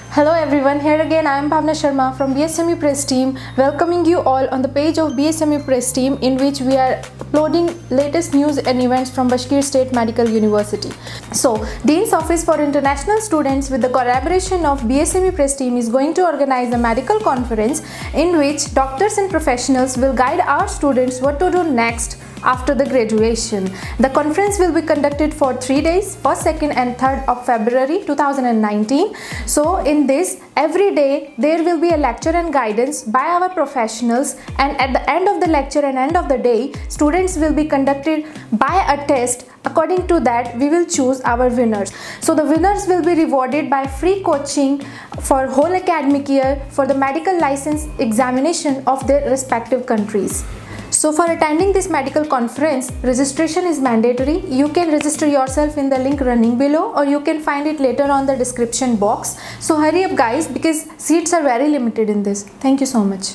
Hello everyone, here again I am Bhavna Sharma from BSMU-Press Team, welcoming you all on the page of BSMU-Press Team, in which we are uploading latest news and events from Bashkir State Medical University. So, Dean's Office for International Students with the collaboration of BSMU-Press Team is going to organize a medical conference in which doctors and professionals will guide our students what to do next after the graduation. The conference will be conducted for 3 days, 1st, 2nd and 3rd of February 2019. So in this, every day there will be a lecture and guidance by our professionals, and at the end of the lecture and end of the day, students will be conducted by a test. According to that, we will choose our winners. So the winners will be rewarded by free coaching for whole academic year for the medical license examination of their respective countries. So for attending this medical conference, registration is mandatory. You can register yourself in the link running below, or you can find it later on the description box. So hurry up guys, because seats are very limited in this. Thank you so much.